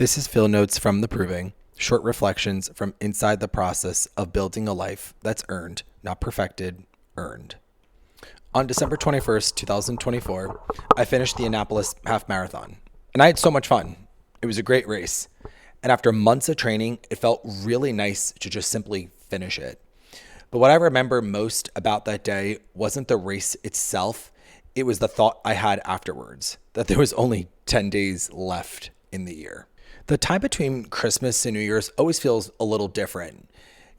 This is Field Notes from the Proving, short reflections from inside the process of building a life that's earned, not perfected, earned. On December 21st, 2024, I finished the Annapolis Half Marathon, and I had so much fun. It was a great race. And after months of training, it felt really nice to just simply finish it. But what I remember most about that day wasn't the race itself. It was the thought I had afterwards, that there was only 10 days left in the year. The time between Christmas and New Year's always feels a little different.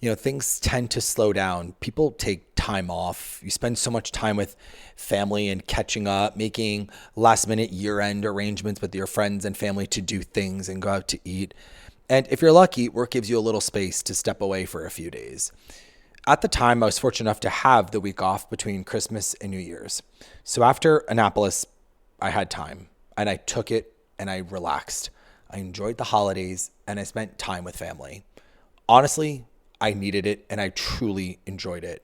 Things tend to slow down. People take time off. You spend so much time with family and catching up, making last minute year-end arrangements with your friends and family to do things and go out to eat. And if you're lucky, work gives you a little space to step away for a few days. At the time, I was fortunate enough to have the week off between Christmas and New Year's. So after Annapolis, I had time and I took it and I relaxed. I enjoyed the holidays and I spent time with family. Honestly, I needed it and I truly enjoyed it.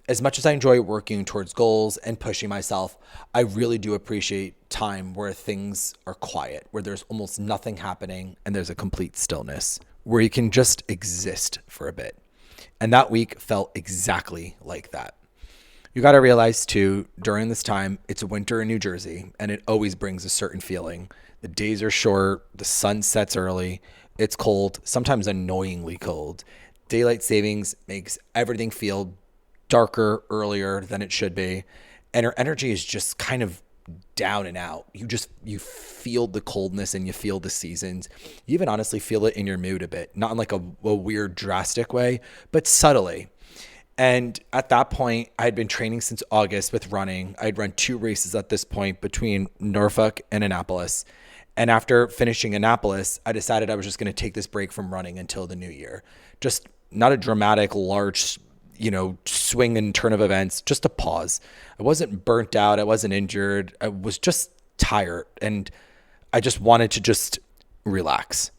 As much as I enjoy working towards goals and pushing myself, I really do appreciate time where things are quiet, where there's almost nothing happening and there's a complete stillness, where you can just exist for a bit. And that week felt exactly like that. You got to realize too, during this time, it's winter in New Jersey and it always brings a certain feeling. The days are short, the sun sets early, it's cold, sometimes annoyingly cold. Daylight savings makes everything feel darker earlier than it should be. And our energy is just kind of down and out. You feel the coldness and you feel the seasons. You even honestly feel it in your mood a bit, not in like a weird drastic way, but subtly. And at that point, I had been training since August with running. I'd run 2 races at this point between Norfolk and Annapolis. And after finishing Annapolis, I decided I was just going to take this break from running until the new year. Just not a dramatic, large, swing and turn of events, just a pause. I wasn't burnt out. I wasn't injured. I was just tired. And I just wanted to just relax.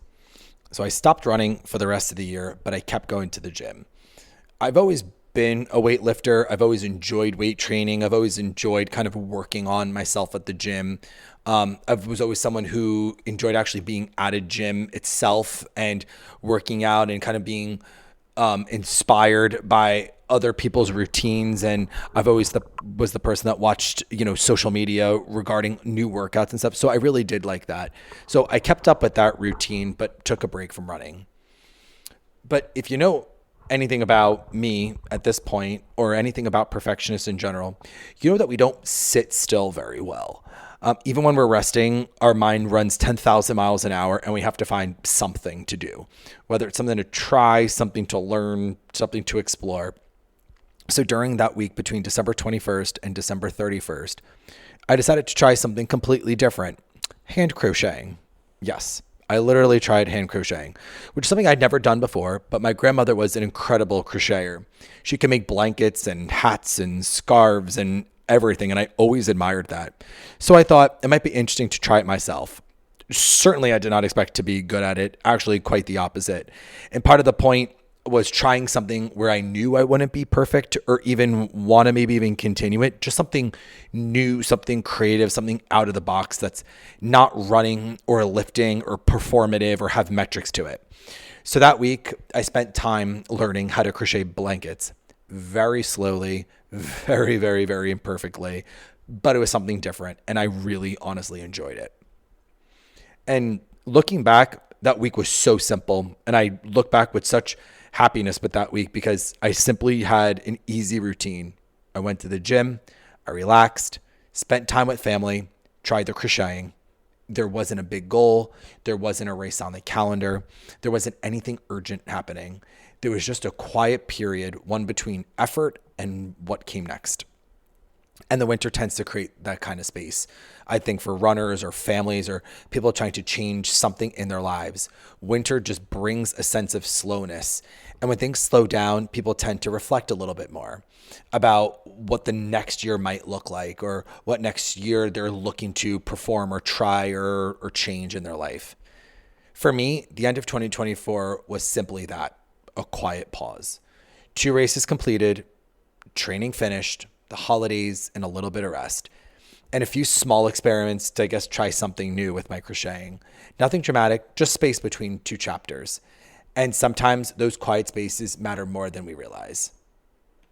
So I stopped running for the rest of the year, but I kept going to the gym. I've always been a weightlifter. I've always enjoyed weight training. I've always enjoyed kind of working on myself at the gym. I was always someone who enjoyed actually being at a gym itself and working out and kind of being inspired by other people's routines. And I've always was the person that watched, social media regarding new workouts and stuff. So I really did like that. So I kept up with that routine, but took a break from running. But if you know anything about me at this point or anything about perfectionists in general, you know that we don't sit still very well. Even when we're resting, our mind runs 10,000 miles an hour and we have to find something to do, whether it's something to try, something to learn, something to explore. So during that week between December 21st and December 31st, I decided to try something completely different, hand crocheting. Yes, I literally tried hand crocheting, which is something I'd never done before, but my grandmother was an incredible crocheter. She could make blankets and hats and scarves and everything, and I always admired that. So I thought it might be interesting to try it myself. Certainly, I did not expect to be good at it, actually quite the opposite. And part of the point was trying something where I knew I wouldn't be perfect or even want to maybe even continue it, just something new, something creative, something out of the box that's not running or lifting or performative or have metrics to it. So that week, I spent time learning how to crochet blankets very slowly, very, very, very imperfectly, but it was something different. And I really honestly enjoyed it. And looking back, that week was so simple. And I look back with such happiness with that week because I simply had an easy routine. I went to the gym, I relaxed, spent time with family, tried the crocheting. There wasn't a big goal. There wasn't a race on the calendar. There wasn't anything urgent happening. There was just a quiet period, one between effort and what came next. And the winter tends to create that kind of space. I think for runners or families or people trying to change something in their lives, winter just brings a sense of slowness. And when things slow down, people tend to reflect a little bit more about what the next year might look like or what next year they're looking to perform or try or change in their life. For me, the end of 2024 was simply that, a quiet pause. 2 races completed, training finished, the holidays, and a little bit of rest. and a few small experiments to, I guess, try something new with my crocheting. Nothing dramatic, just space between two chapters. And sometimes those quiet spaces matter more than we realize.